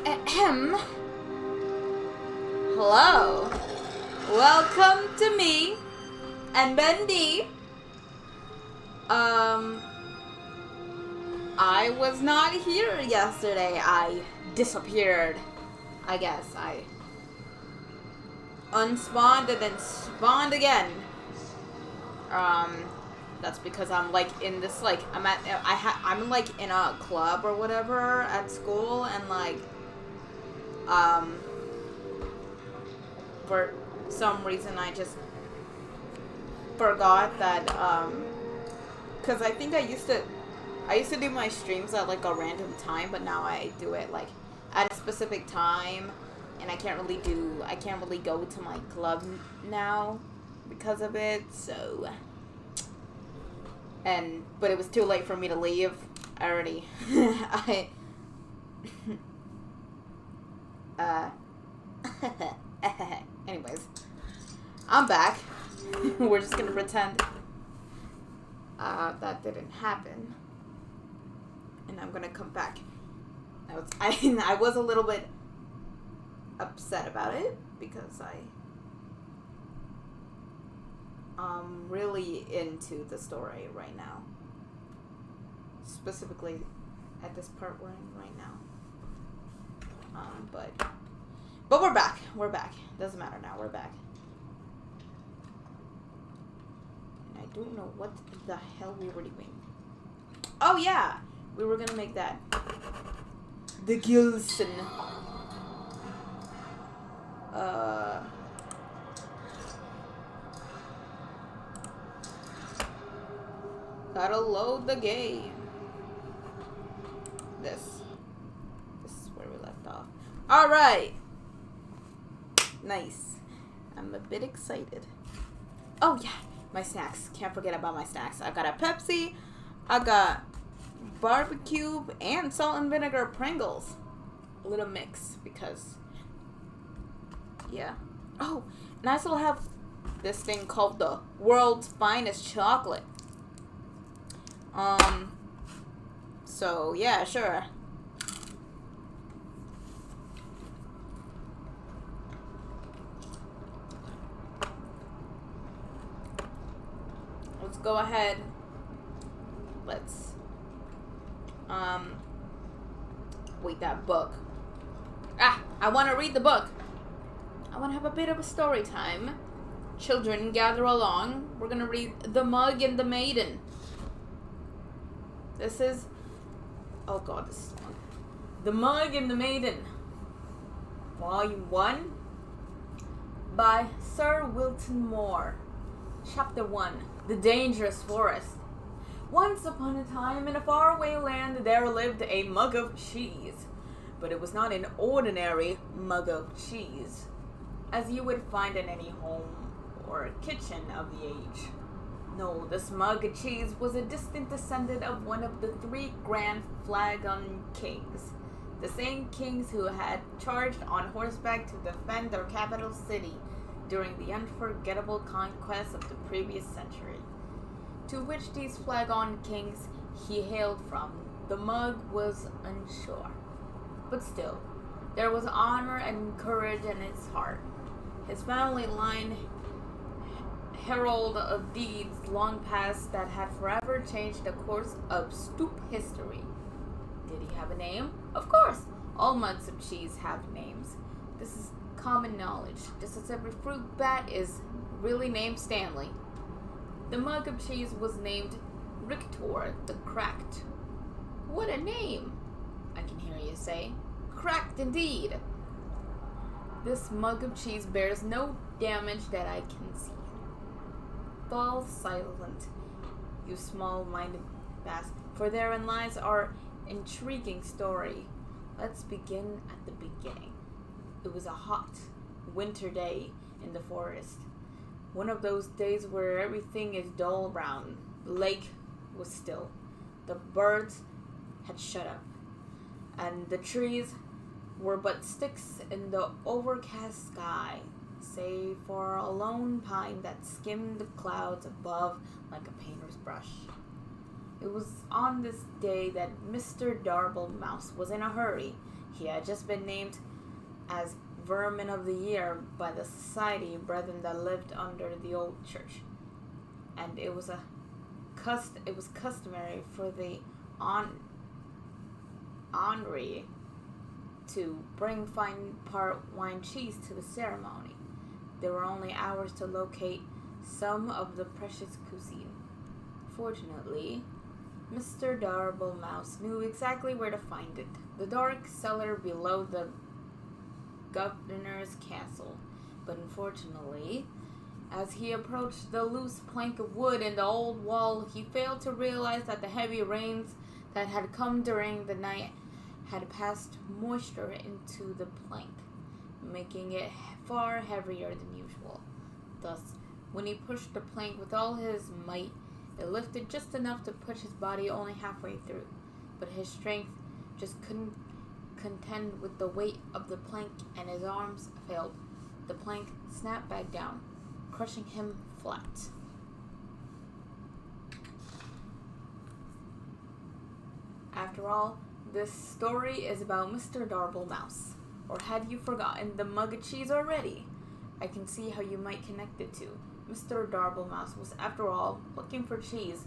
Ahem. Hello. Welcome to me and Bendy. I was not here yesterday. I disappeared. I guess I unspawned and then spawned again. That's because I'm like in this like I'm like in a club or whatever at school, and like for some reason I just forgot that because I think I used to do my streams at like a random time, but now I do it like at a specific time, and I can't really go to my club now because of it. So but it was too late for me to leave. I already anyways, I'm back. We're just gonna pretend that didn't happen, and I'm gonna come back. I was a little bit upset about it because I'm really into the story right now. Specifically at this part we're in right now. But we're back. We're back. Doesn't matter now. We're back. And I don't know what the hell we were doing. Oh yeah! We were gonna make that. The Gilson. Gotta load the game. This is where we left off. Alright. Nice. I'm a bit excited. Oh yeah, my snacks. Can't forget about my snacks. I got a Pepsi. I got barbecue and salt and vinegar Pringles. A little mix because, yeah. Oh, and I also have this thing called the world's finest chocolate. So yeah, sure. Let's go ahead. Let's wait, that book. I want to read the book. I want to have a bit of a story time. Children, gather along. We're going to read The Mug and the Maiden. This is, oh god, this is long. The Mug and the Maiden, Volume 1, by Sir Wilton Moore. Chapter 1, The Dangerous Forest. Once upon a time, in a faraway land, there lived a mug of cheese. But it was not an ordinary mug of cheese, as you would find in any home or kitchen of the age. No, this mug of cheese was a distant descendant of one of the 3 grand Flagon kings, the same kings who had charged on horseback to defend their capital city during the unforgettable conquest of the previous century. To which these Flagon kings he hailed from, the mug was unsure. But still, there was honor and courage in his heart. His family line, herald of deeds long past that had forever changed the course of Stoop history. Did he have a name? Of course! All mugs of cheese have names. This is common knowledge, just as every fruit bat is really named Stanley. The mug of cheese was named Rictor the Cracked. What a name! I can hear you say. Cracked indeed! This mug of cheese bears no damage that I can see. Fall silent, you small-minded bast, for therein lies our intriguing story. Let's begin at the beginning. It was a hot winter day in the forest. One of those days where everything is dull brown. The lake was still. The birds had shut up, and the trees were but sticks in the overcast sky, save for a lone pine that skimmed the clouds above like a painter's brush. It was on this day that Mr. Darble Mouse was in a hurry. He had just been named as Vermin of the Year by the society brethren that lived under the old church, and it was customary for the honoree to bring fine part wine cheese to the ceremony. There were only hours to locate some of the precious cuisine. Fortunately, Mr. Darble Mouse knew exactly where to find it. The dark cellar below the governor's castle. But unfortunately, as he approached the loose plank of wood in the old wall, he failed to realize that the heavy rains that had come during the night had passed moisture into the plank, making it far heavier than usual. Thus, when he pushed the plank with all his might, it lifted just enough to push his body only halfway through, but his strength just couldn't contend with the weight of the plank, and his arms failed. The plank snapped back down, crushing him flat. After all, this story is about Mr. Darble Mouse. Or had you forgotten the mug of cheese already? I can see how you might connect it to. Mr. Darble Mouse was, after all, looking for cheese,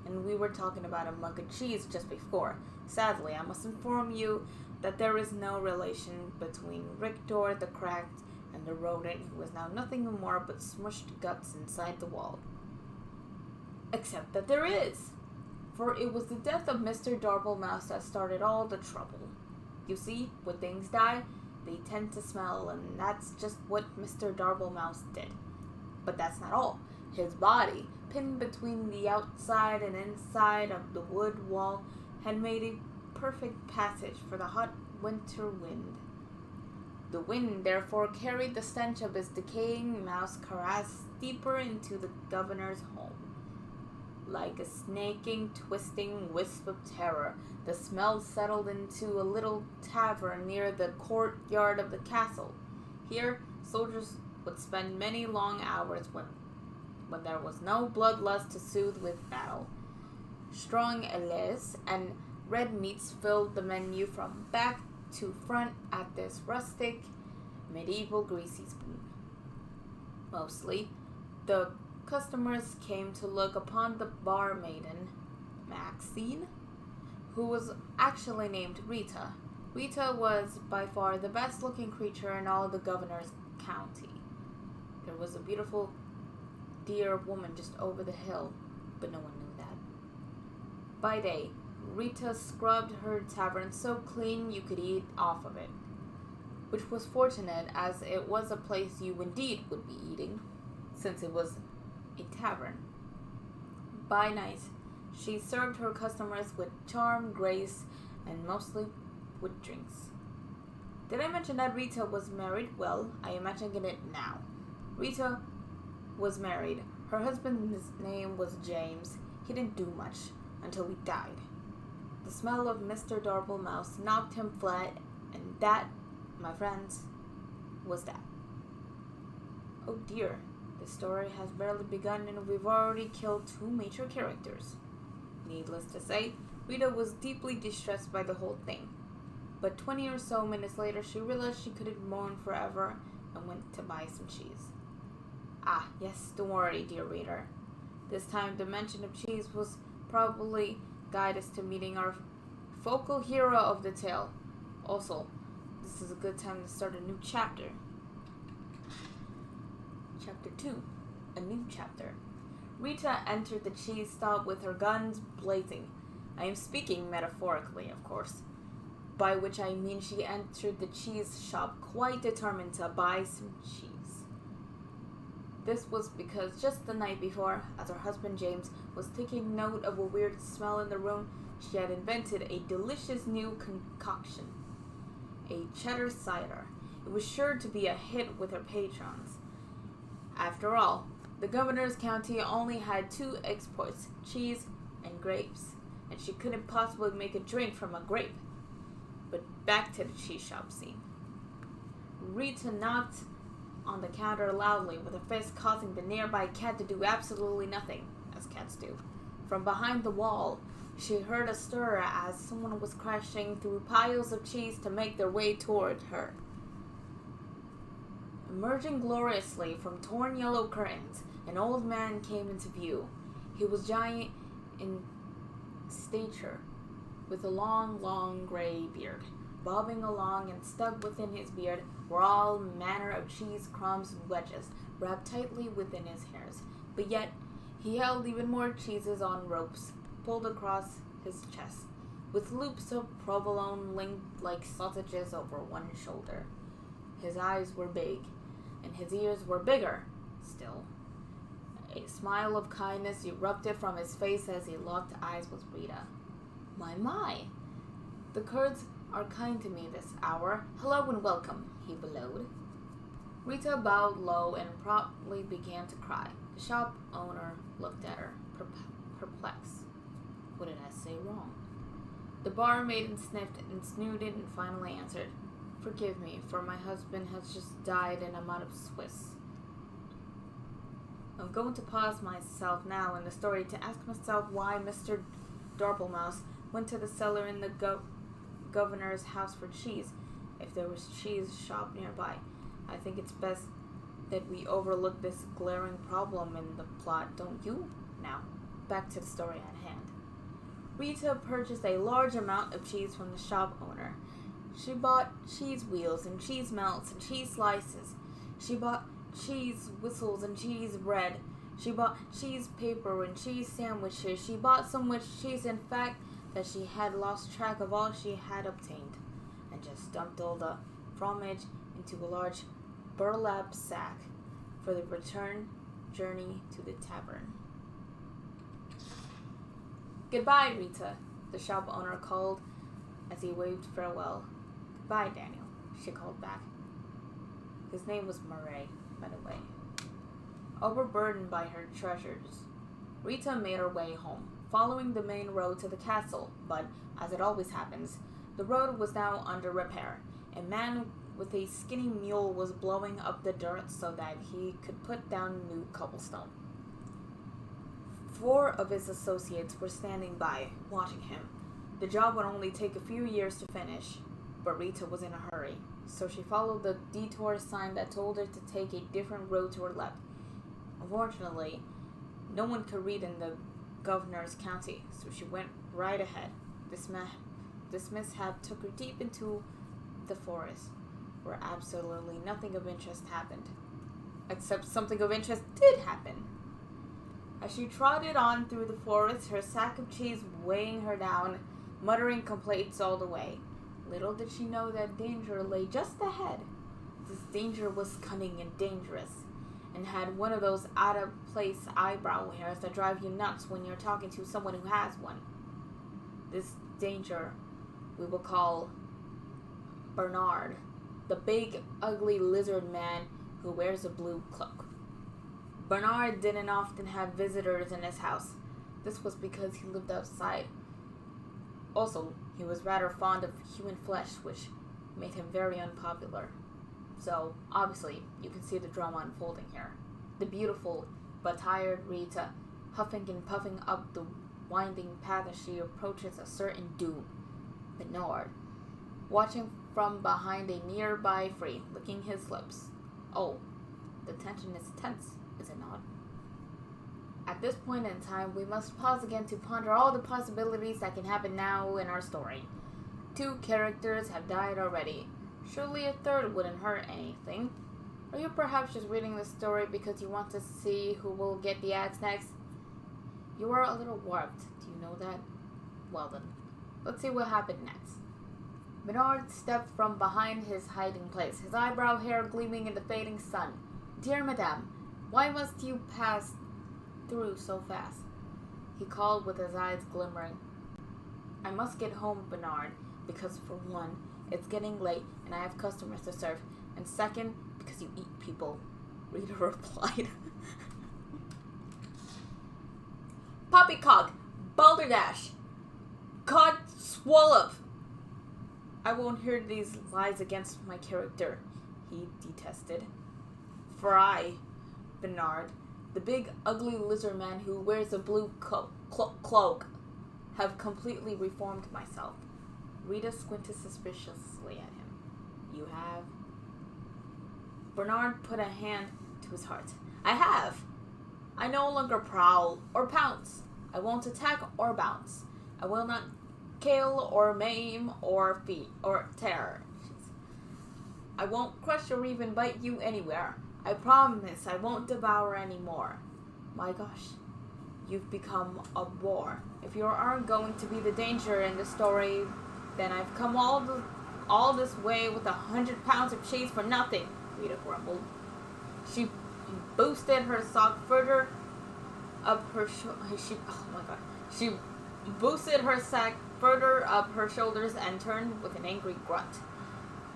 and we were talking about a mug of cheese just before. Sadly, I must inform you that there is no relation between Rictor the Cracked and the rodent who is now nothing more but smushed guts inside the wall. Except that there is! For it was the death of Mr. Darble Mouse that started all the trouble. You see, when things die, they tend to smell, and that's just what Mr. Darble Mouse did. But that's not all. His body, pinned between the outside and inside of the wood wall, had made a perfect passage for the hot winter wind. The wind, therefore, carried the stench of his decaying mouse carcass deeper into the governor's home. Like a snaking, twisting wisp of terror, the smell settled into a little tavern near the courtyard of the castle. Here, soldiers would spend many long hours when there was no bloodlust to soothe with battle. Strong ales and red meats filled the menu from back to front at this rustic, medieval greasy spoon. Mostly, the customers came to look upon the barmaiden, Maxine, who was actually named Rita. Rita was by far the best-looking creature in all the governor's county. There was a beautiful, dear woman just over the hill, but no one knew that. By day, Rita scrubbed her tavern so clean you could eat off of it, which was fortunate, as it was a place you indeed would be eating, since it was a tavern. By night, she served her customers with charm, grace, and mostly with drinks. Did I mention that Rita was married? Well, I am mentioning it now. Rita was married. Her husband's name was James. He didn't do much until he died. The smell of Mr. Darble Mouse knocked him flat, and that, my friends, was that. Oh dear, the story has barely begun and we've already killed 2 major characters. Needless to say, Rita was deeply distressed by the whole thing. But 20 or so minutes later, she realized she couldn't mourn forever and went to buy some cheese. Ah, yes, don't worry, dear reader. This time, the mention of cheese was probably guide us to meeting our focal hero of the tale. Also, this is a good time to start a new chapter. Chapter 2. A new chapter. Rita entered the cheese stop with her guns blazing. I am speaking metaphorically, of course, by which I mean she entered the cheese shop quite determined to buy some cheese. This was because just the night before, as her husband James was taking note of a weird smell in the room, she had invented a delicious new concoction, a cheddar cider. It was sure to be a hit with her patrons. After all, the governor's county only had 2 exports, cheese and grapes, and she couldn't possibly make a drink from a grape. But back to the cheese shop scene. Rita knocked on the counter loudly with a fist, causing the nearby cat to do absolutely nothing, as cats do. From behind the wall, She heard a stir as someone was crashing through piles of cheese to make their way toward her. Emerging gloriously from torn yellow curtains, an old man came into view. He was giant in stature, with a long gray beard. Bobbing along and stuck within his beard were all manner of cheese crumbs and wedges, wrapped tightly within his hairs. But yet, he held even more cheeses on ropes, pulled across his chest, with loops of provolone linked like sausages over one shoulder. His eyes were big, and his ears were bigger still. A smile of kindness erupted from his face as he locked eyes with Rita. My. The Kurds are kind to me this hour. Hello and welcome, he bellowed. Rita bowed low and promptly began to cry. The shop owner looked at her, perplexed. What did I say wrong? The barmaid sniffed and snooted and finally answered, Forgive me, for my husband has just died and I'm out of Swiss. I'm going to pause myself now in the story to ask myself why Mr. Dorpelmouse went to the cellar in the governor's house for cheese, if there was cheese shop nearby. I think it's best that we overlook this glaring problem in the plot, don't you? Now, back to the story at hand. Rita purchased a large amount of cheese from the shop owner. She bought cheese wheels and cheese melts and cheese slices. She bought cheese whistles and cheese bread. She bought cheese paper and cheese sandwiches. She bought so much cheese, in fact, that she had lost track of all she had obtained, and just dumped all the fromage into a large burlap sack for the return journey to the tavern. Goodbye, Rita, the shop owner called as he waved farewell. Goodbye, Daniel, she called back. His name was Murray, by the way. Overburdened by her treasures, Rita made her way home, following the main road to the castle, but, as it always happens, the road was now under repair. A man with a skinny mule was blowing up the dirt so that he could put down new cobblestone. 4 of his associates were standing by, watching him. The job would only take a few years to finish, but Rita was in a hurry, so she followed the detour sign that told her to take a different road to her left. Unfortunately, no one could read in the governor's county, so she went right ahead. This mishap took her deep into the forest, where absolutely nothing of interest happened. Except something of interest did happen. As she trotted on through the forest, her sack of cheese weighing her down, muttering complaints all the way. Little did she know that danger lay just ahead. This danger was cunning and dangerous, and had one of those out-of-place eyebrow hairs that drive you nuts when you're talking to someone who has one. This danger we will call Bernard, the big, ugly lizard man who wears a blue cloak. Bernard didn't often have visitors in his house. This was because he lived outside. Also, he was rather fond of human flesh, which made him very unpopular. So, obviously, you can see the drama unfolding here. The beautiful but tired Rita, huffing and puffing up the winding path as she approaches a certain doom. Bernard, watching from behind a nearby tree, licking his lips. Oh, the tension is tense, is it not? At this point in time, we must pause again to ponder all the possibilities that can happen now in our story. 2 characters have died already. Surely a third wouldn't hurt anything. Or you perhaps just reading this story because you want to see who will get the axe next? You are a little warped, do you know that? Well then, let's see what happened next. Bernard stepped from behind his hiding place, his eyebrow hair gleaming in the fading sun. Dear Madame, why must you pass through so fast? He called with his eyes glimmering. I must get home, Bernard, because for one, it's getting late and I have customers to serve, and second, because you eat people, Rita replied. Poppycock, balderdash, cod swallow. I won't hear these lies against my character, he detested. For I, Bernard, the big ugly lizard man who wears a blue cloak, have completely reformed myself. Rita squinted suspiciously at him. You have? Bernard put a hand to his heart. I have. I no longer prowl or pounce. I won't attack or bounce. I will not kill or maim or feed or tear. I won't crush or even bite you anywhere. I promise I won't devour anymore. My gosh, you've become a bore. If you aren't going to be the danger in the story, then I've come all this way with 100 pounds of cheese for nothing, Rita grumbled. She boosted her sock further up her She boosted her sack further up her shoulders and turned with an angry grunt.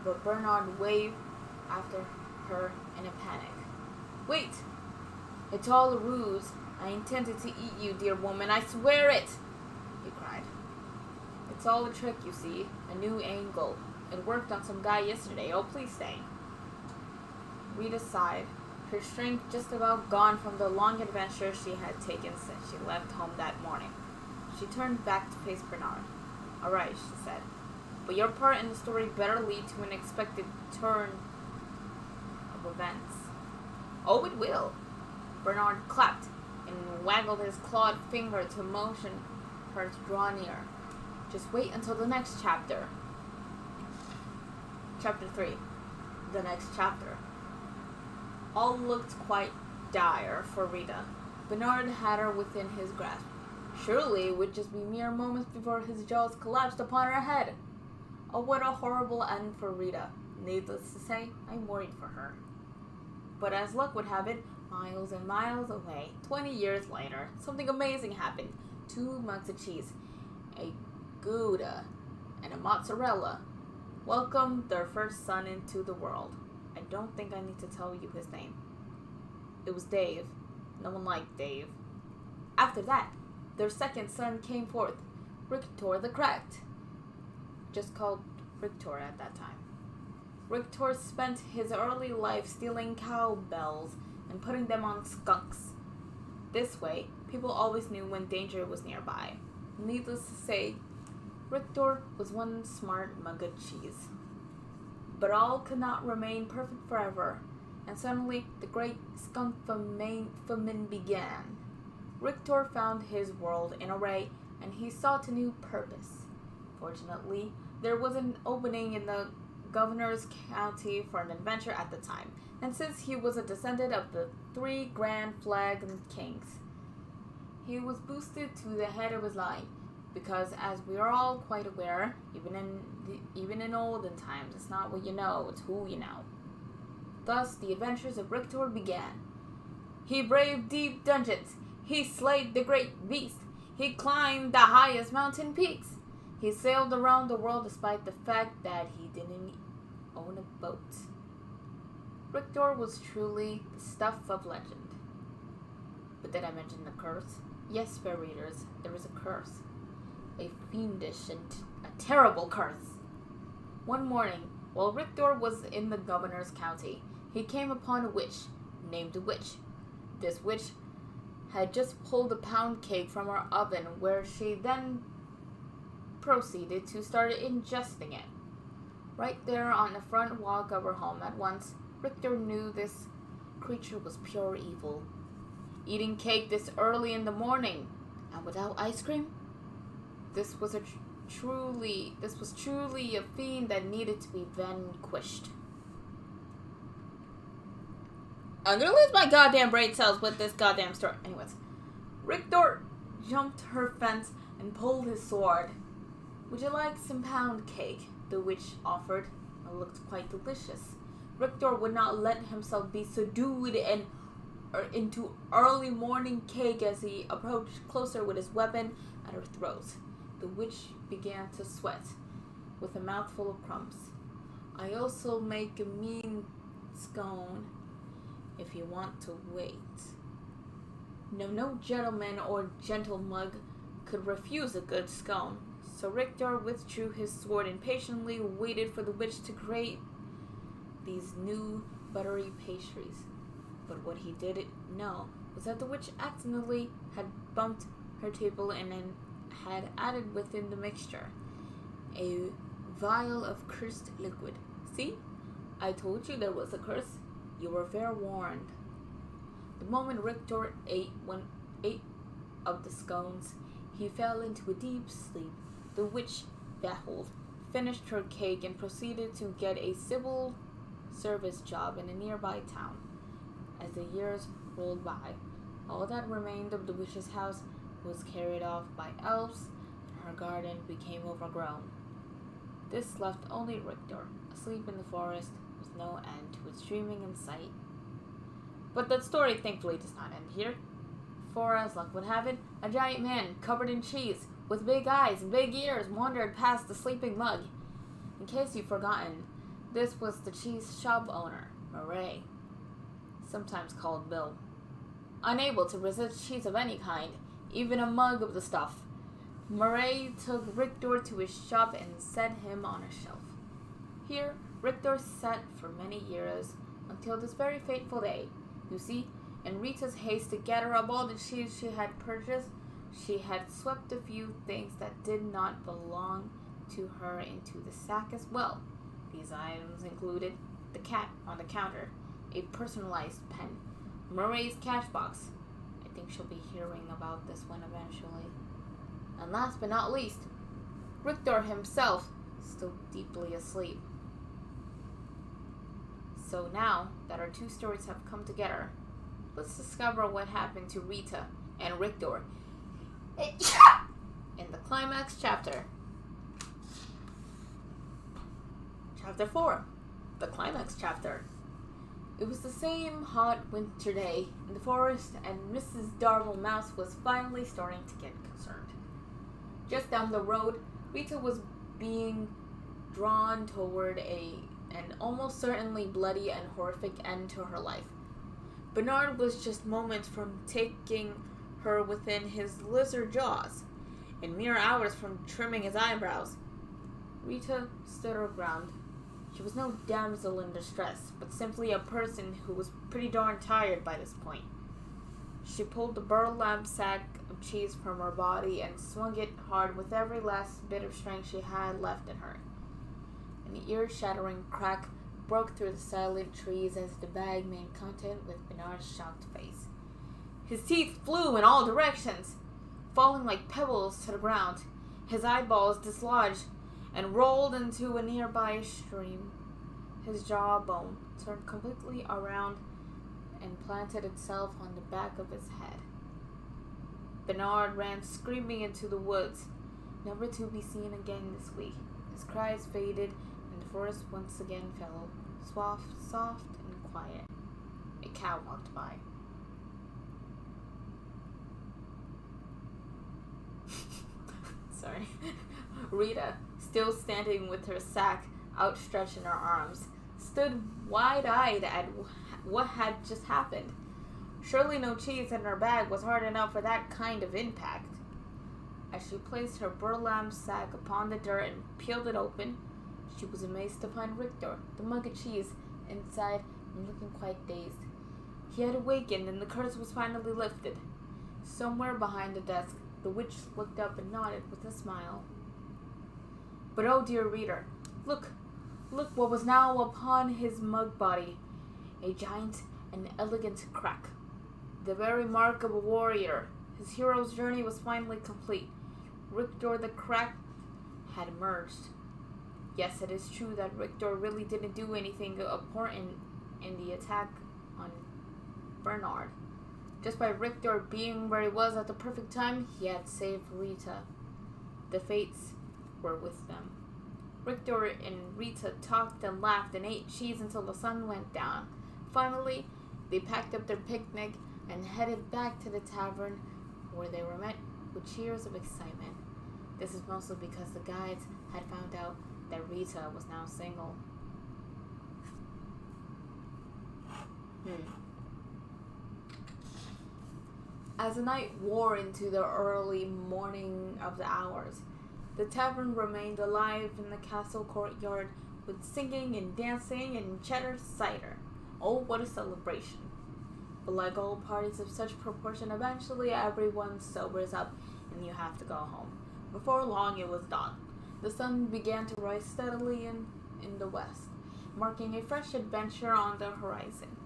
But Bernard waved after her in a panic. Wait! It's all a ruse. I intended to eat you, dear woman. I swear it! He cried. It's all a trick, you see. A new angle. It worked on some guy yesterday. Oh, please stay. Rita sighed, her strength just about gone from the long adventure she had taken since she left home that morning. She turned back to face Bernard. All right, she said. But your part in the story better lead to an expected turn of events. Oh, it will. Bernard clapped and waggled his clawed finger to motion her to draw near. Just wait until the next chapter. Chapter 3. The next chapter. All looked quite dire for Rita. Bernard had her within his grasp. Surely it would just be mere moments before his jaws collapsed upon her head. Oh, what a horrible end for Rita. Needless to say, I'm worried for her. But as luck would have it, miles and miles away, 20 years later, something amazing happened. 2 mugs of cheese, a Gouda, and a mozzarella welcomed their first son into the world. I don't think I need to tell you his name. It was Dave. No one liked Dave. After that, their second son came forth, Rictor the Cracked. Just called Rictor at that time. Rictor spent his early life stealing cowbells and putting them on skunks. This way, people always knew when danger was nearby. Needless to say, Rictor was one smart mug of cheese. But all could not remain perfect forever, and suddenly the great skunk famine began. Rictor found his world in array, and he sought a new purpose. Fortunately, there was an opening in the governor's county for an adventure at the time, and since he was a descendant of the 3 grand flagged kings, he was boosted to the head of his line, because as we are all quite aware, even in olden times, it's not what you know, it's who you know. Thus, the adventures of Rictor began. He braved deep dungeons. He slayed the great beast. He climbed the highest mountain peaks. He sailed around the world despite the fact that he didn't own a boat. Rictor was truly the stuff of legend. But did I mention the curse? Yes, fair readers, there is a curse. A fiendish and a terrible curse. One morning, while Rictor was in the governor's county, he came upon a witch, named a witch. This witch had just pulled a pound cake from her oven, where she then proceeded to start ingesting it. Right there on the front walk of her home at once, Rictor knew this creature was pure evil. Eating cake this early in the morning, and without ice cream? This was truly a fiend that needed to be vanquished. I'm gonna lose my goddamn brain cells with this goddamn story. Anyways, Rictor jumped her fence and pulled his sword. Would you like some pound cake? The witch offered. It looked quite delicious. Rictor would not let himself be subdued into early morning cake as he approached closer with his weapon at her throat. The witch began to sweat, with a mouthful of crumbs. I also make a mean scone, if you want to wait. No gentleman or gentle mug could refuse a good scone, so Rictor withdrew his sword and patiently waited for the witch to create these new buttery pastries. But what he didn't know was that the witch accidentally had bumped her table in an had added within the mixture a vial of cursed liquid. See? I told you there was a curse. You were fair warned. The moment Richter ate of the scones, he fell into a deep sleep. The witch, baffled, finished her cake and proceeded to get a civil service job in a nearby town. As the years rolled by, all that remained of the witch's house was carried off by elves, and her garden became overgrown. This left only Richter, asleep in the forest, with no end to its dreaming in sight. But that story thankfully does not end here. For as luck would have it, a giant man covered in cheese, with big eyes and big ears, wandered past the sleeping mug. In case you've forgotten, this was the cheese shop owner, Murray, sometimes called Bill. Unable to resist cheese of any kind, even a mug of the stuff, Murray took Richter to his shop and set him on a shelf. Here, Richter sat for many years, until this very fateful day. You see, in Rita's haste to gather up all the cheese she had purchased, she had swept a few things that did not belong to her into the sack as well. These items included the cat on the counter, a personalized pen, Murray's cash box. I think she'll be hearing about this one eventually. And last but not least, Richter himself, still deeply asleep. So now that our two stories have come together, let's discover what happened to Rita and Richter in the climax chapter. Chapter 4, the climax chapter. It was the same hot winter day in the forest, and Mrs. Darvel Mouse was finally starting to get concerned. Just down the road, Rita was being drawn toward an almost certainly bloody and horrific end to her life. Bernard was just moments from taking her within his lizard jaws, and mere hours from trimming his eyebrows. Rita stood her ground. She was no damsel in distress, but simply a person who was pretty darn tired by this point. She pulled the burlap sack of cheese from her body and swung it hard with every last bit of strength she had left in her. An ear-shattering crack broke through the silent trees as the bag made contact with Bernard's shocked face. His teeth flew in all directions, falling like pebbles to the ground. His eyeballs dislodged and rolled into a nearby stream. His jawbone turned completely around and planted itself on the back of his head. Bernard ran screaming into the woods, never to be seen again this week. His cries faded, and the forest once again fell soft and quiet. A cow walked by. Sorry. Rita, still standing with her sack outstretched in her arms, stood wide-eyed at what had just happened. Surely no cheese in her bag was hard enough for that kind of impact. As she placed her burlap sack upon the dirt and peeled it open, she was amazed to find Richter, the mug of cheese, inside and looking quite dazed. He had awakened and the curse was finally lifted. Somewhere behind the desk, the witch looked up and nodded with a smile. But oh dear reader, look what was now upon his mug body. A giant and elegant crack. The very mark of a warrior. His hero's journey was finally complete. Richter the crack had emerged. Yes, it is true that Richter really didn't do anything important in the attack on Bernard. Just by Richter being where he was at the perfect time, he had saved Rita. The fates were with them. Richter and Rita talked and laughed and ate cheese until the sun went down. Finally, they packed up their picnic and headed back to the tavern, where they were met with cheers of excitement. This is mostly because the guides had found out that Rita was now single. As the night wore into the early morning of the hours, the tavern remained alive in the castle courtyard with singing and dancing and cheddar cider. Oh, what a celebration. But like all parties of such proportion, eventually everyone sobers up and you have to go home. Before long, it was dawn. The sun began to rise steadily in the west, marking a fresh adventure on the horizon.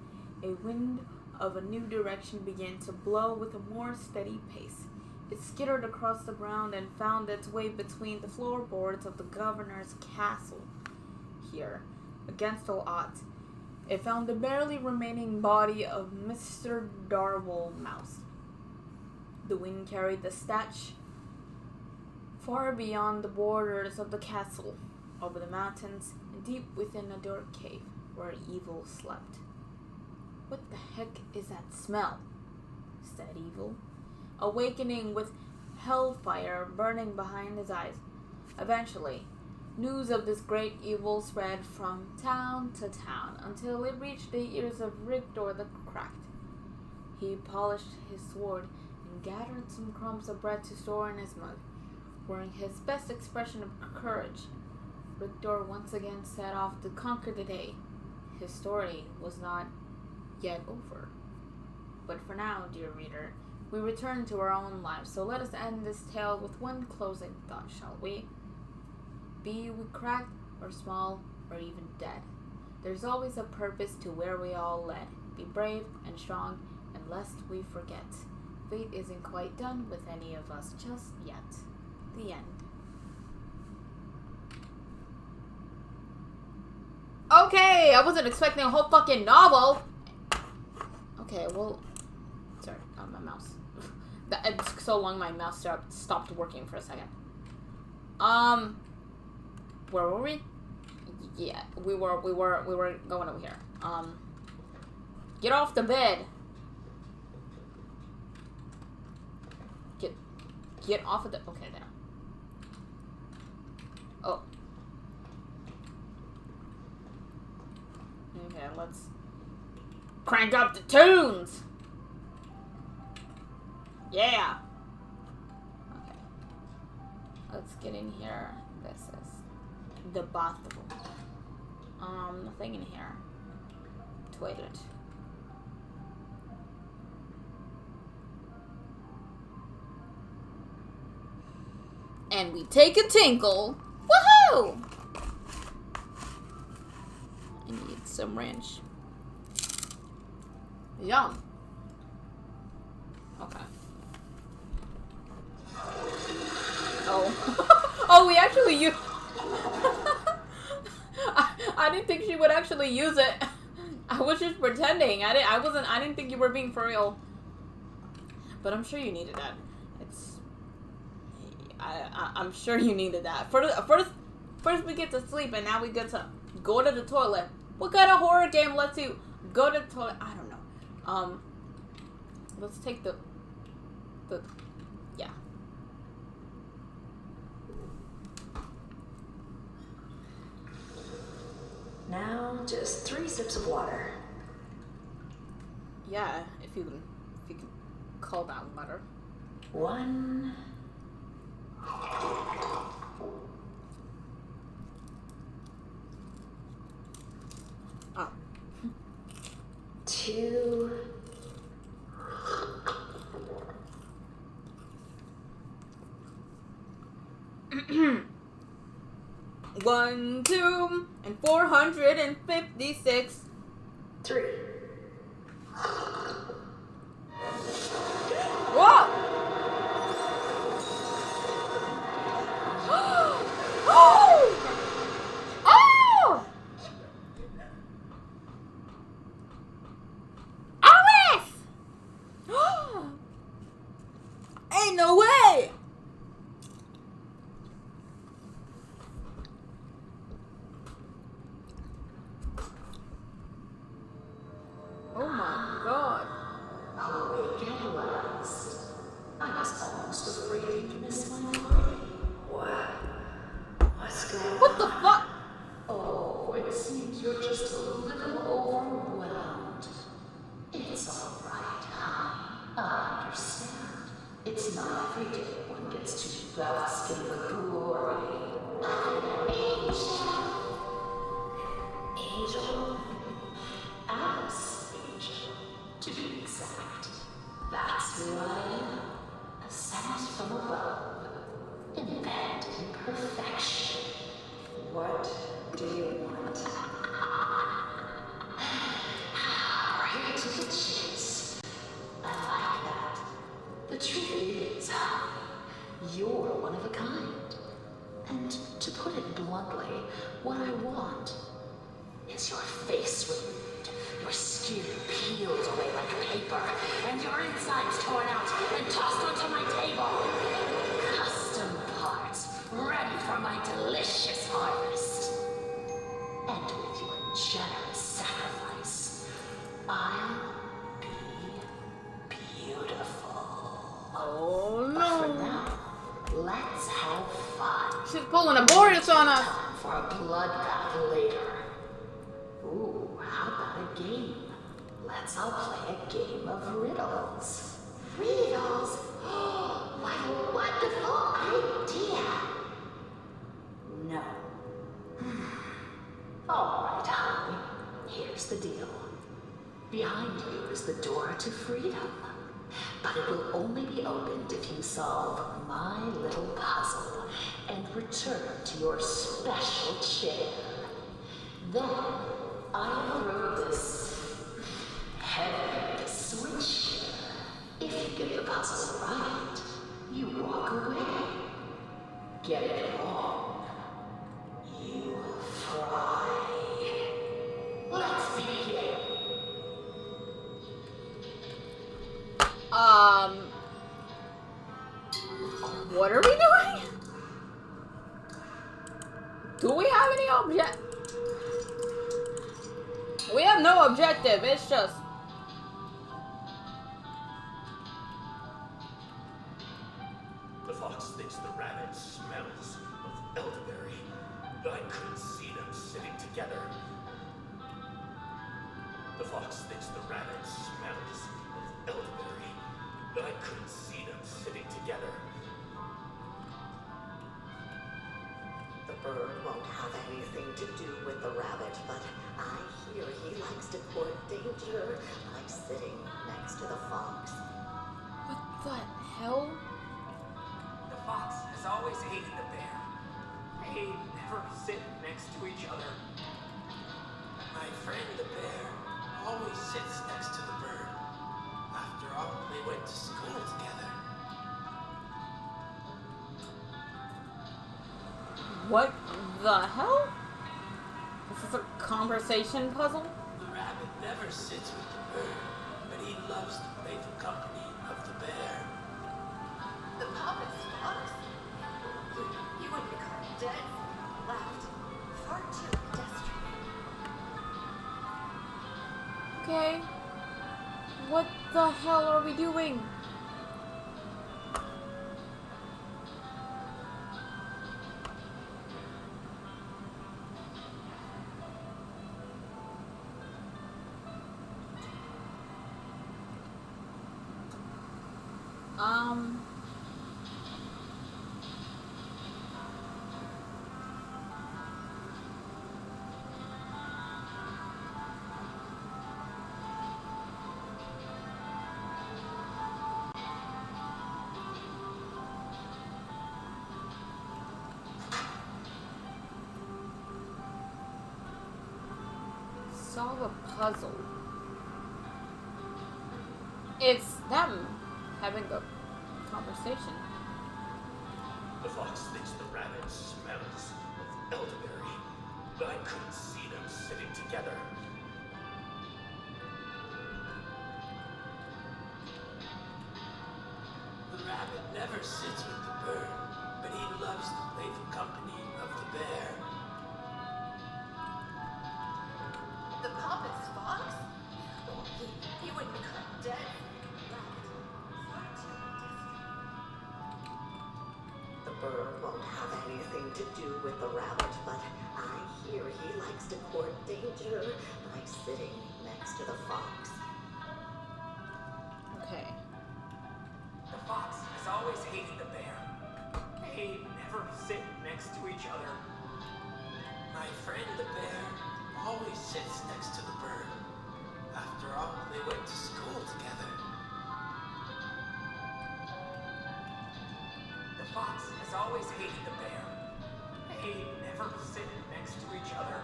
A wind of a new direction began to blow with a more steady pace. It skittered across the ground and found its way between the floorboards of the governor's castle. Here, against all odds, it found the barely remaining body of Mr. Darwell Mouse. The wind carried the statue far beyond the borders of the castle, over the mountains, and deep within a dark cave where evil slept. "What the heck is that smell?" said Evil, awakening with hellfire burning behind his eyes. Eventually, news of this great evil spread from town to town until it reached the ears of Rigdor the Cracked. He polished his sword and gathered some crumbs of bread to store in his mug. Wearing his best expression of courage, Rigdor once again set off to conquer the day. His story was not yet over. But for now, dear reader, we return to our own lives, so let us end this tale with one closing thought, shall we? Be we cracked, or small, or even dead, there's always a purpose to where we all led. Be brave and strong, and lest we forget, fate isn't quite done with any of us just yet. The end. Okay, I wasn't expecting a whole fucking novel. Okay, well, sorry, my mouse. It took so long my mouse stopped working for a second. Where were we? Yeah, we were going over here. Get off the bed. Get off of the, okay, there. Oh. Okay, let's crank up the tunes! Yeah! Okay. Let's get in here. This is the bathroom. Nothing in here. Toilet. And we take a tinkle. Woohoo! I need some ranch. Yum. Okay. Oh. Oh, we actually use... I didn't think she would actually use it. I was just pretending. I didn't think you were being for real. But I'm sure you needed that. I'm sure you needed that. First we get to sleep, and now we get to go to the toilet. What kind of horror game lets you go to the toilet? I don't know. Let's take the yeah. Now, just 3 sips of water. Yeah, if you can call that water. 1. Oh. 2. 1, 2, and 456. 3. Whoa! Oh! Oh! Alice! Ain't no way! Oh my god. Oh, get lost. I was almost afraid to miss my party. What? What's going on? What the fuck? Oh, it seems you're just a little overwhelmed. It's all right, honey. I understand. It's not every day one gets to bask in the glory of an angel. Angel? Alice Angel, to be exact. That's who I am. A satisfied from above. Embed in perfection. What do you want? Right to the chase. I like that. The truth is, you're one of a kind. And to put it bluntly, what I want is your face removed, your skin peeled away like paper, and your insides torn out and tossed onto my table. Custom parts, ready for my delicious harvest. And with your generous sacrifice, I'll be beautiful. Oh But for no. now, let's have fun. She's pulling a Boreas on us. Time for a bloodbath later. Ooh, how about a game? Let's all play a game of riddles. Riddles? What a wonderful idea! No. All right, honey. Here's the deal. Behind you is the door to freedom. But it will only be opened if you solve my little puzzle and return to your special chair. Then I'll throw this heavy switch. If you get the puzzle right, you walk away. Get it wrong, you fry. Let's begin. What are we doing? Do we have any object? We have no objective, it's just... The fox thinks the rabbit smells of elderberry, but I couldn't see them sitting together. The fox thinks the rabbit smells of elderberry, but I couldn't see them sitting together. The bird won't have anything to do with the rabbit, but I hear he likes to court danger by sitting next to the fox. What the hell? The fox has always hated the bear. They never sit next to each other. My friend the bear always sits next to the bird. After all, they went to school together. What the hell? This is a conversation puzzle? The rabbit never sits with the bird, but he loves the playful company of the bear. The puppet's fox? He wouldn't be caught dead. Laughed. Far too pedestrian. Okay. What the hell are we doing? Solve a puzzle. It's them having a conversation. The fox thinks the rabbit smells of elderberry, but I couldn't see them sitting together. The rabbit never sits with the bird, but he loves the playful company of the bear. The puppet's fox? He wouldn't be caught dead. Laughed. Far too pedestrian. The bird won't have anything to do with the rabbit, but I hear he likes to court danger by sitting next to the fox. Okay. The fox has always hated the bear. They never sit next to each other. My friend the bear always sits next to the bird. After all, they went to school together. The fox has always hated the bear. They never sit next to each other.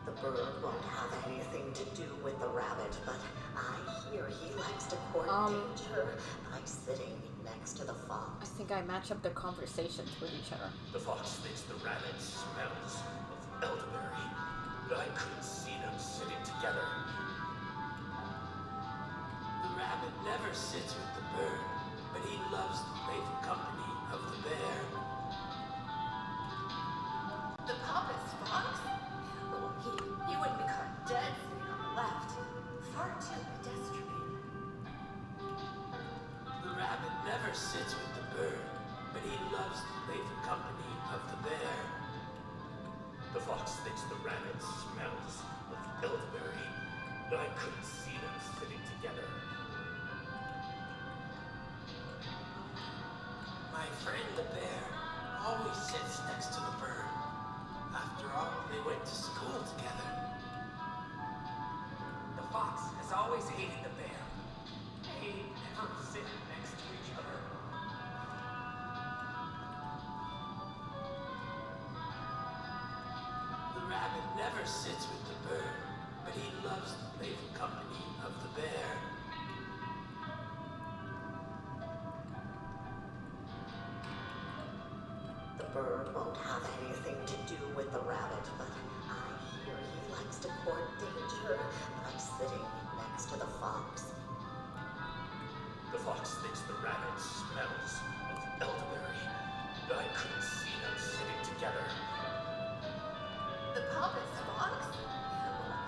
The bird won't have anything to do with the rabbit, but I hear he likes to court danger by sitting next to the I fox. think I match up their conversations with each other. The fox thinks the rabbit smells of elderberry, but I couldn't see them sitting together. The rabbit never sits with the bird, but he loves the playful company of the bear. The pompous fox? Well, he wouldn't be caught dead sitting on the left. Far too pedestrian. The rabbit never sits with the bird, but he loves the playful company of the bear. The fox thinks the rabbit smells of elderberry, but I couldn't see them sitting together. My friend the bear always sits next to the bird. After all, they went to school together. The fox has always hated the bear. They never sit next to each other. The rabbit never sits with the bird, but he loves the playful company of the bear. The bird won't have anything to do with the rabbit, but I hear he likes to court danger by sitting next to the fox. The fox thinks the rabbit smells of elderberry, but I couldn't see them sitting together. The pompous fox?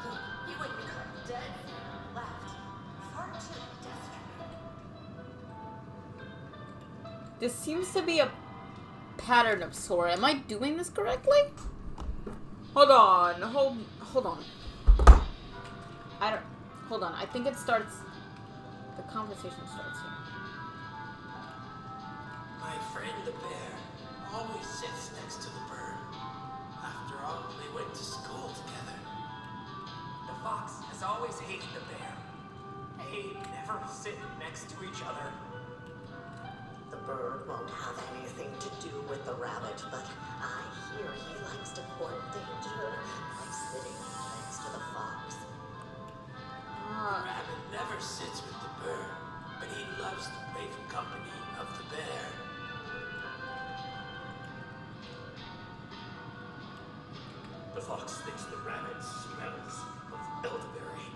Well, he wouldn't be caught dead sitting on the left. Far too pedestrian. This seems to be a pattern of sort. Am I doing this correctly? Hold on. Hold on. Hold on. I think it starts. The conversation starts here. My friend the bear always sits next to the bird. After all, they went to school together. The fox has always hated the bear. They never sit next to each other. The bird won't have anything to do with the rabbit, but I hear he likes to court danger by sitting next to the fox. The rabbit never sits with the bird, but he loves the playful company of the bear. The fox thinks the rabbit smells of elderberry,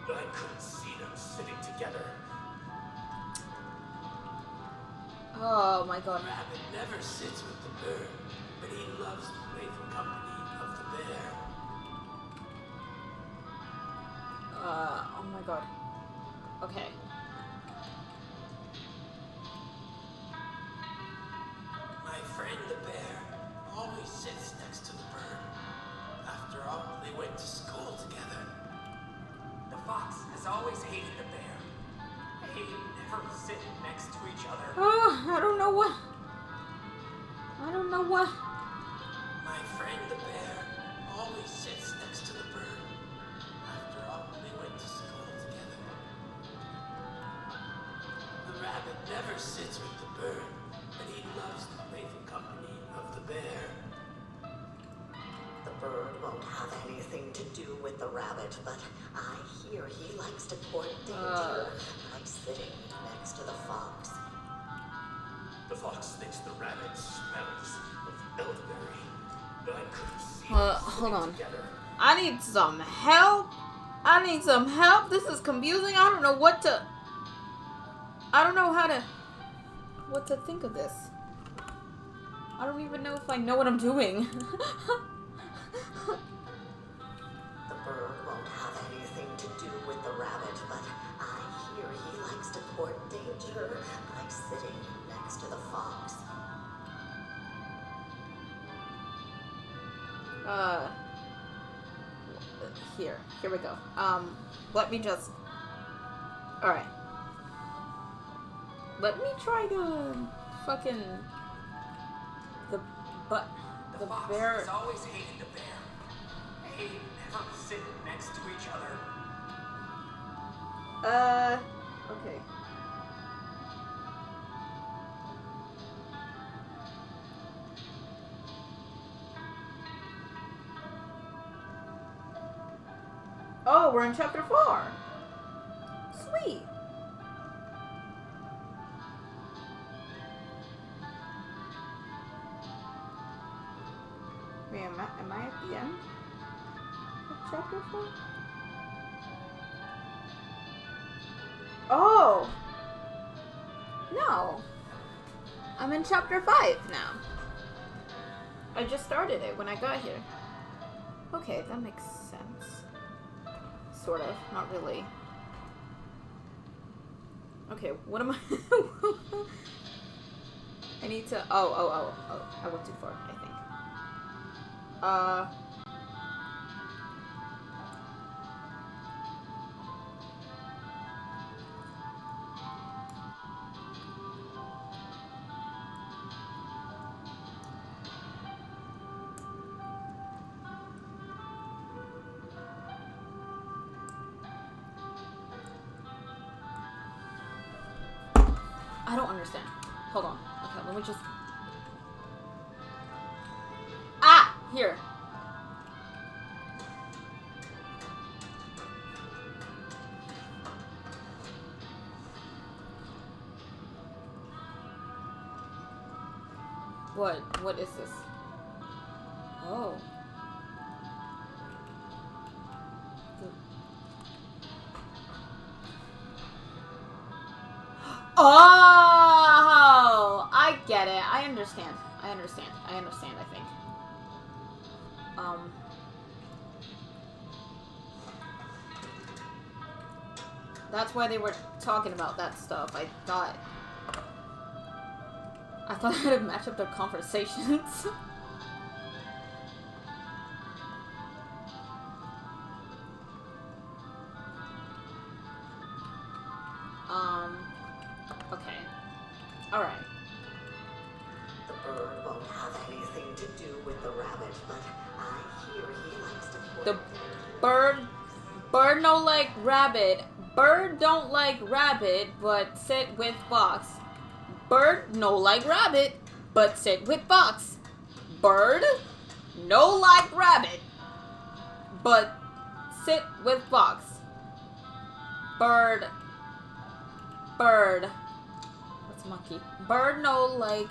but I couldn't see them sitting together. Oh my The god. rabbit never sits with the bird, but he loves the playful company of the bear. Oh my god. Okay. My friend the bear always sits next to the bird. After all, they went to school together. The fox has always hated the bear. They never sit next to each other. Oh, I don't know what. My friend the bear always sits next to the bird. After all, they went to school together. The rabbit never sits with the bird, but he loves the playful company of the bear. The bird won't have anything to do with the rabbit, but I hear he likes to court danger by sitting next to the fox. The fox thinks the rabbit smells of elderberry, but I couldn't see them Hold sitting on. together. I need some help. This is confusing. I don't know what to think of this. I don't even know if I know what I'm doing. The bird won't have anything to do with the rabbit, but I hear he likes to court danger by sitting next to the fox. Here we go. Let me just. Alright. Let me try to fucking. The fox bear. has always hated the bear. They never sit next to each other. Okay. Oh, we're in chapter 4. Sweet. Wait, am I at the end of chapter 4? Oh! No. I'm in chapter 5 now. I just started it when I got here. Okay, that makes sense. Sort of, not really. Okay, what am I? I need to. Oh. I went too far, I think. I don't understand. Hold on. Okay, let me just... Ah! Here. What? What is this? Oh. Oh! I get it. I understand. I think. That's why they were talking about that stuff. I thought I had to match up their conversations. Okay. Alright. The bird won't have anything to do with the rabbit, but I hear he likes to put The bird no like rabbit. Bird don't like rabbit, but sit with fox. Bird no like rabbit, but sit with fox. Bird no like rabbit, but sit with fox. Bird. What's monkey? Bird no like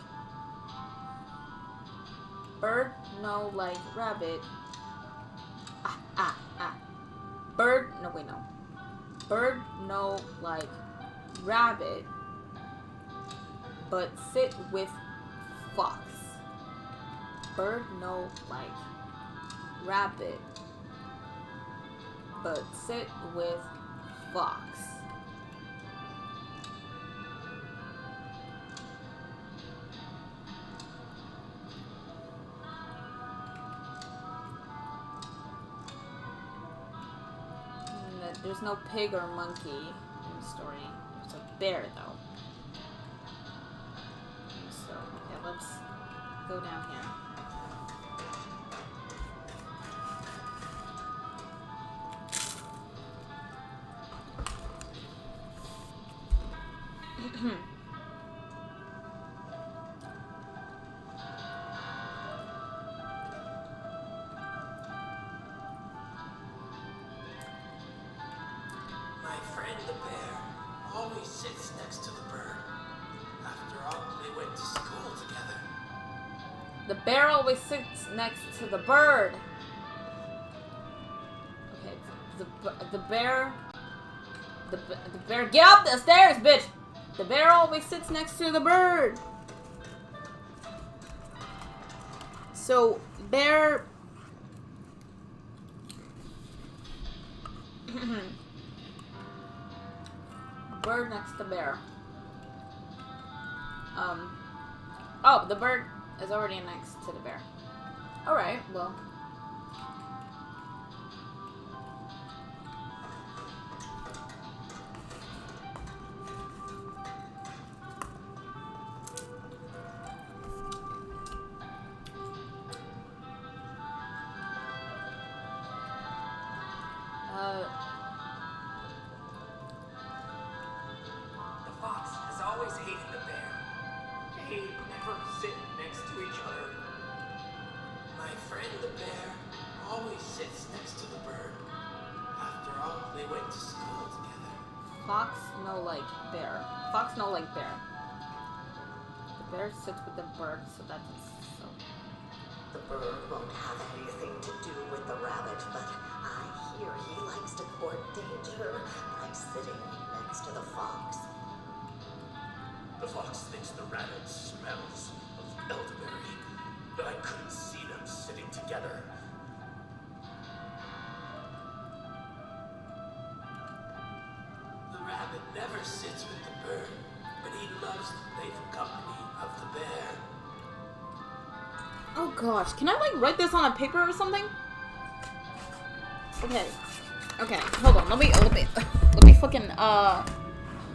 rabbit. Bird no wait no. Bird no like rabbit, but sit with fox. Bird no like rabbit, but sit with fox. There's no pig or monkey in the story. There's a bear, though. So, okay, let's go down here. My friend the bear always sits next to the bird. After all, they went to school together. The bear always sits next to the bird. Okay, the bear... The bear... Get up the stairs, bitch! The bear always sits next to the bird. So, bear... Bird next to bear. Oh, the bird is already next to the bear. Alright, well. The fox has always hated the bear. They never sit next to each other. My friend the bear always sits next to the bird. After They went to school together. Fox no like bear. Fox no like bear. The bear sits with the bird, so that's so. The bird won't have anything to do with the rabbit, but I hear he likes to court danger by sitting next to the fox. The fox thinks the rabbit smells of elderberry, but I couldn't see them sitting together. The rabbit never sits with the bird, but he loves the playful company of the bear. Oh gosh, can I like write this on a paper or something? Okay, hold on. Let me fucking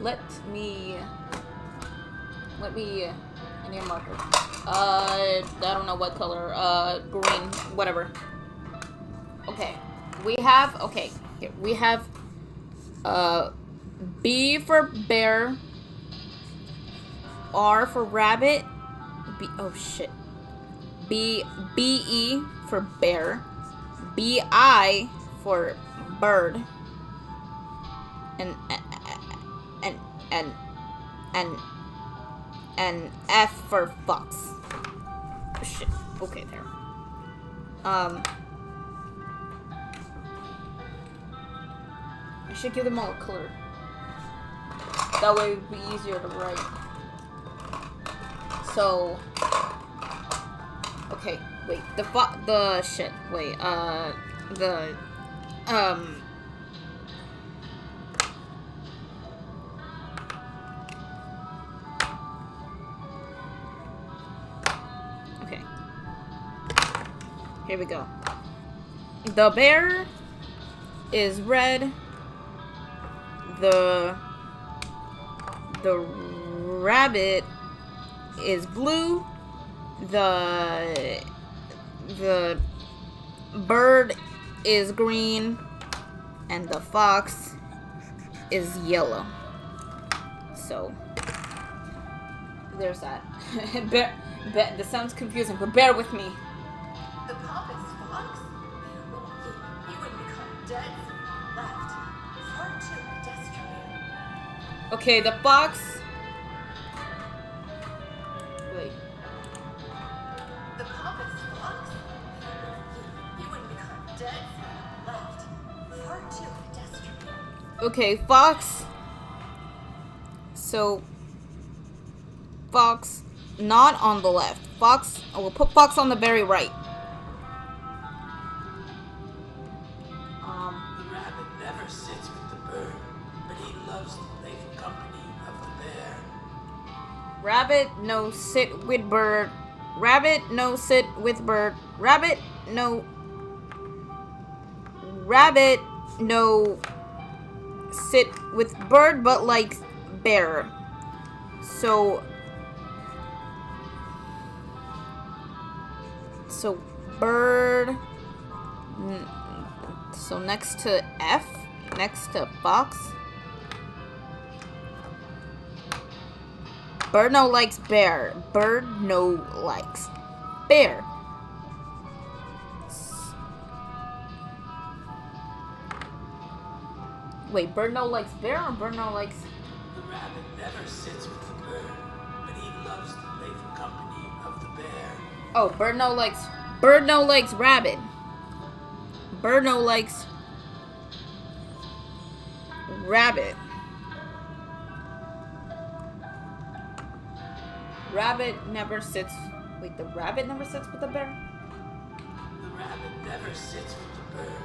let me. I need a marker. I don't know what color. Green, whatever. Okay, we have. Okay, here we have. B for bear. R for rabbit. B. Oh shit. B-E for bear, B-I for bird, and F for fox. Oh, shit. Okay, there. I should give them all a color. That way it would be easier to write. So. Okay, wait, okay. Here we go. The bear is red. The rabbit is blue. The bird is green, and the fox is yellow. So there's that. This sounds confusing, but bear with me. The pompous fox? He would become dead if he left. Far too pedestrian. Okay, the fox. Wait. The pompous fox? He would become dead if he left. Far too pedestrian. Okay, fox. So, fox, not on the left. Fox, we'll put fox on the very right. The rabbit never sits with the bird, but he loves the playful company of the bear. Rabbit, no sit with bird. Rabbit, no sit with bird. Rabbit, no sit with bird, but like bear. So bird. So next to F, next to fox. Bird no likes bear. Bird no likes bear. Wait, bird no likes bear or bird no likes... The rabbit never sits with the bird, but he loves the playful company of the bear. Oh, bird no likes rabbit. Bird no likes rabbit. Rabbit never sits... Wait, the rabbit never sits with the bear? The rabbit never sits with the bird,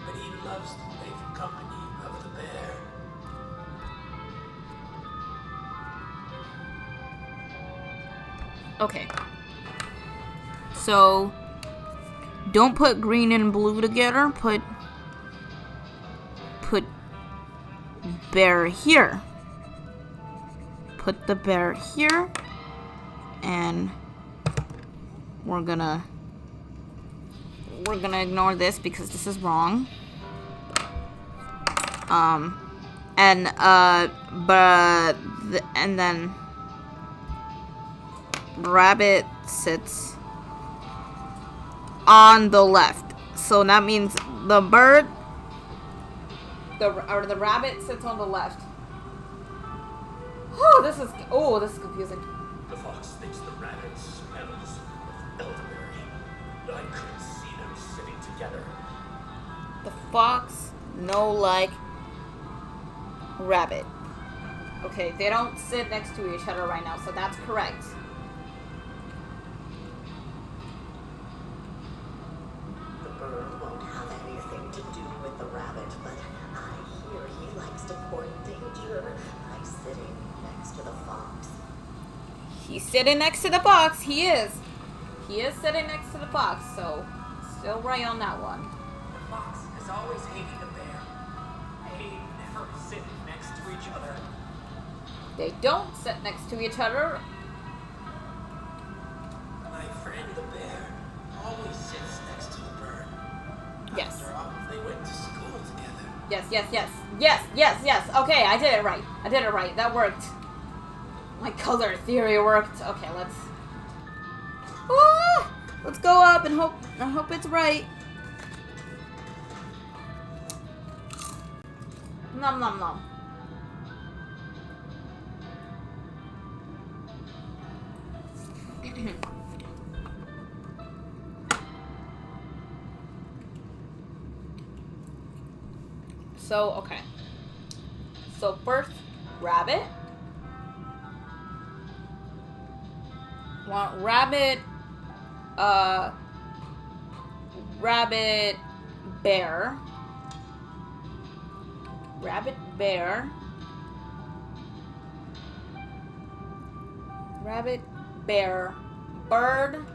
but he loves the playful company of the bear. Okay. So, don't put green and blue together. Put bear here. Put the bear here. And we're gonna ignore this because this is wrong. And then rabbit sits on the left. So that means the bird The rabbit sits on the left. Oh, this is confusing. The fox thinks the rabbit smells of elderberry. I couldn't see them sitting together. The fox like rabbit. Okay, they don't sit next to each other right now, so that's correct. The bird won't have anything to do with the rabbit, but I hear he likes to court danger by sitting next to the fox. He's sitting next to the fox. He is. He is sitting next to the fox, so still right on that one. The fox has always hated the bear. They never sit next to each other. They don't sit next to each other. My friend the bear always sits next to the bird. Yes. After all, they went to school together. Yes. Okay, I did it right. That worked. My color theory worked. Okay, let's go up and hope it's right. Nom nom nom. Okay. So first, rabbit. Want rabbit, rabbit, bear. Rabbit, bear. Rabbit, bear. Bird.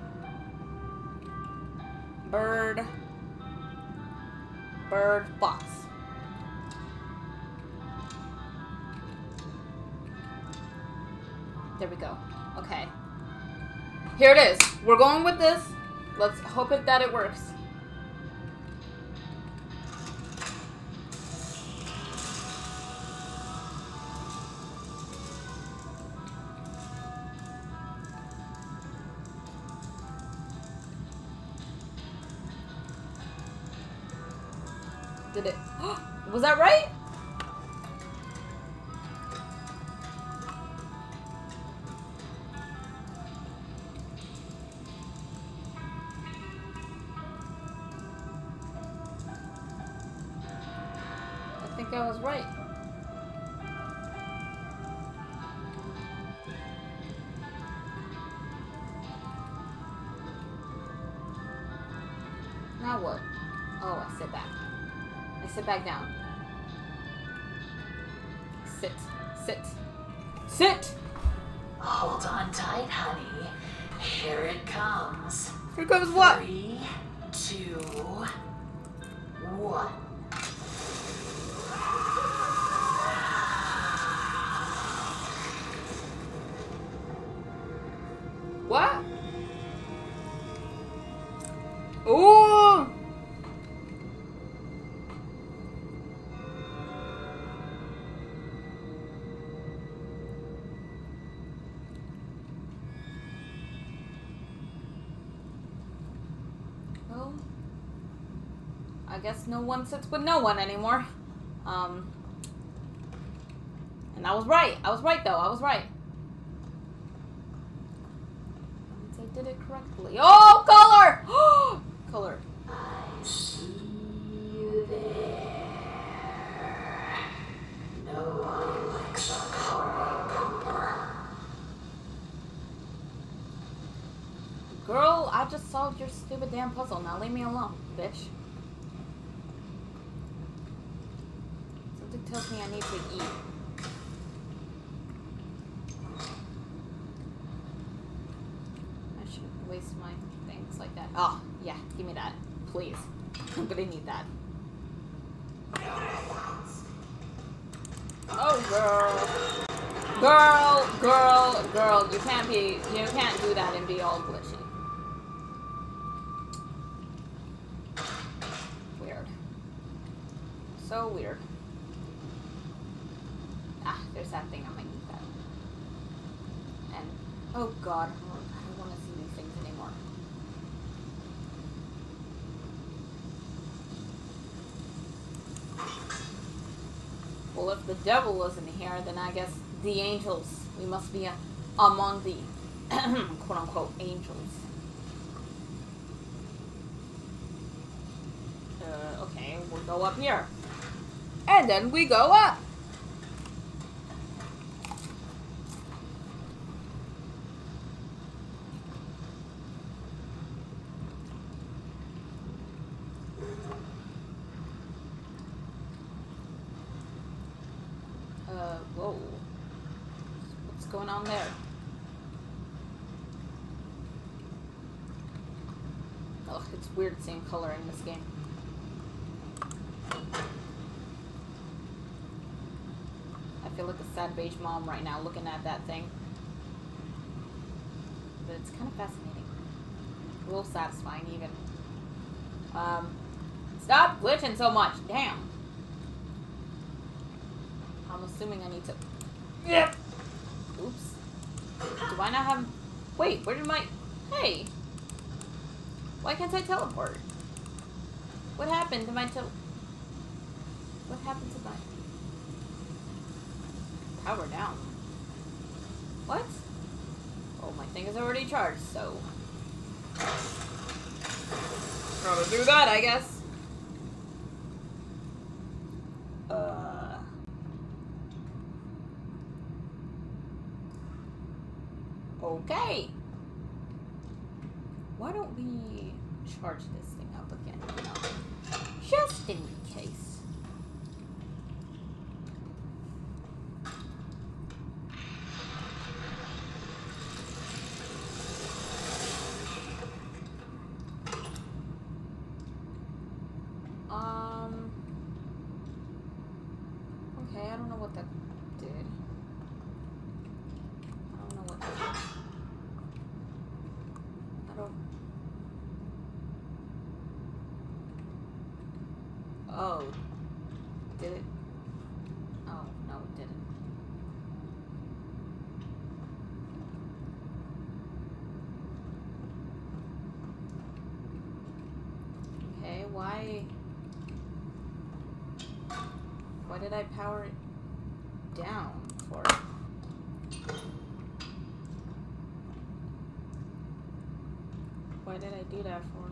Bird, fox. There we go. Okay. Here it is. We're going with this. Let's hope that it works. Did it? Was that right? I think I was right. Now what? Oh, I sit back. I sit back down. Sit. Hold on tight, honey. Here it comes. Here comes what? 3, 2, 1. What? Ooh! Well, I guess no one sits with no one anymore. And I was right. I was right, though. I was right. I did it correctly. Oh, color! Color. I see you there. Nobody likes a color pooper. Girl, I just solved your stupid damn puzzle. Now leave me alone, bitch. Something tells me I need to eat. I shouldn't waste my things like that. Oh, yeah, give me that. Please. I'm gonna need that. Oh, girl. You can't do that and be all glitchy. Weird. So weird. Ah, there's that thing. I might need that. And, oh god, I don't want to see these things anymore. the devil isn't here, then I guess the angels. We must be among the quote-unquote angels. Okay, we'll go up here. And then we go up. Whoa. What's going on there? Ugh, it's weird seeing color in this game. I feel like a sad beige mom right now looking at that thing. But it's kind of fascinating. A little satisfying even. Stop glitching so much. Damn. I'm assuming I need to... Yep. Oops. Do I not have... Wait, where did my... Hey. Why can't I teleport? What happened to my What happened to my... Power down. What? Oh, my thing is already charged, so... Gotta do that, I guess. Okay. Why don't we charge this thing up again? You know, just in case. Okay, I don't know what that did. I don't know what that did. I don't... Oh. Did it? Oh, no, it didn't. Okay, why did I power it down for? Why did I do that for?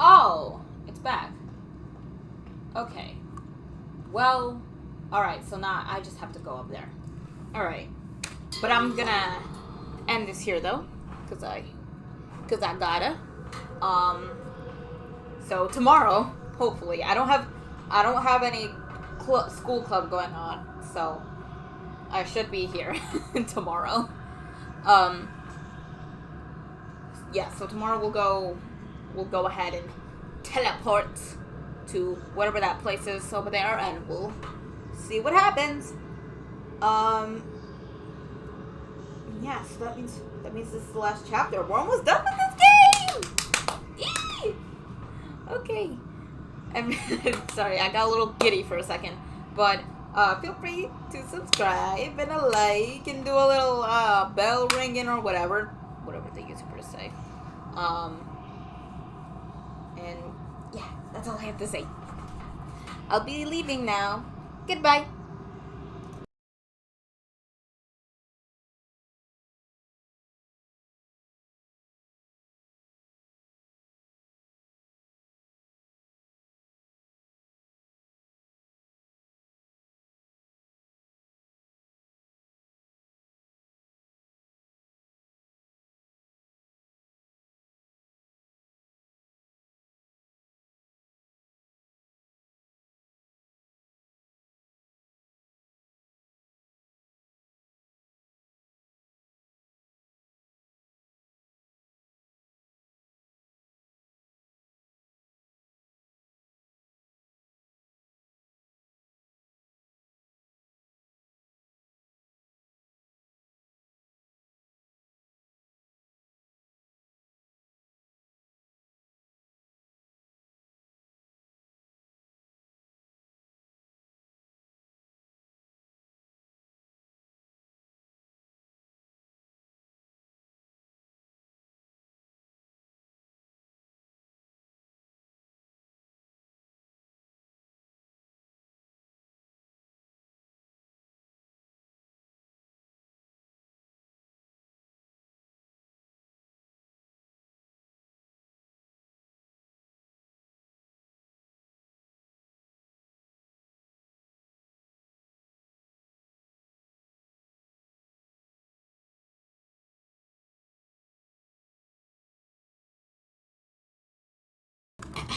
Oh, it's back. Okay. Well, alright, so now I just have to go up there. Alright. But I'm gonna end this here though. Cause I gotta. So tomorrow, hopefully, I don't have any school club going on, so I should be here tomorrow. Yeah, so tomorrow we'll go ahead and teleport to whatever that place is over there, and we'll see what happens. Yeah, so that means this is the last chapter. We're almost done with this game. Eee! Okay. I'm sorry, I got a little giddy for a second, but feel free to subscribe and a like and do a little bell ringing or whatever the YouTubers say. And yeah, that's all I have to say. I'll be leaving now. Goodbye.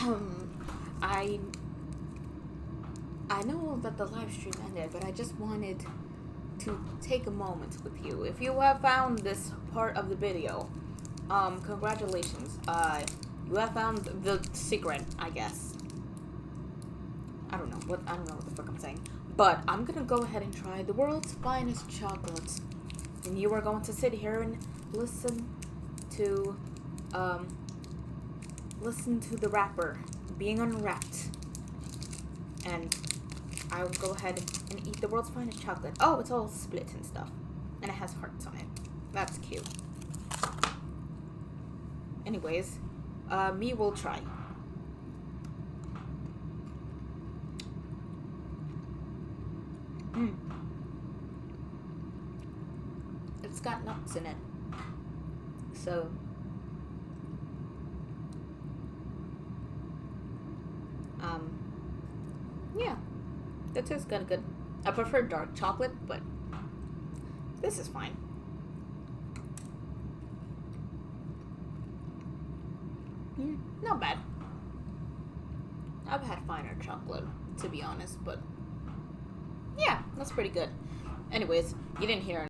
I know that the live stream ended, but I just wanted to take a moment with you. If you have found this part of the video, congratulations. You have found the secret, I guess. I don't know what the fuck I'm saying. But I'm gonna go ahead and try the world's finest chocolate. And you are going to sit here and listen to the wrapper being unwrapped. And I will go ahead and eat the world's finest chocolate. Oh, it's all split and stuff. And it has hearts on it. That's cute. Anyways, me will try. It's got nuts in it. So yeah, that tastes kind of good. I prefer dark chocolate, but this is fine. Not bad. I've had finer chocolate, to be honest, but yeah, that's pretty good. Anyways, you didn't hear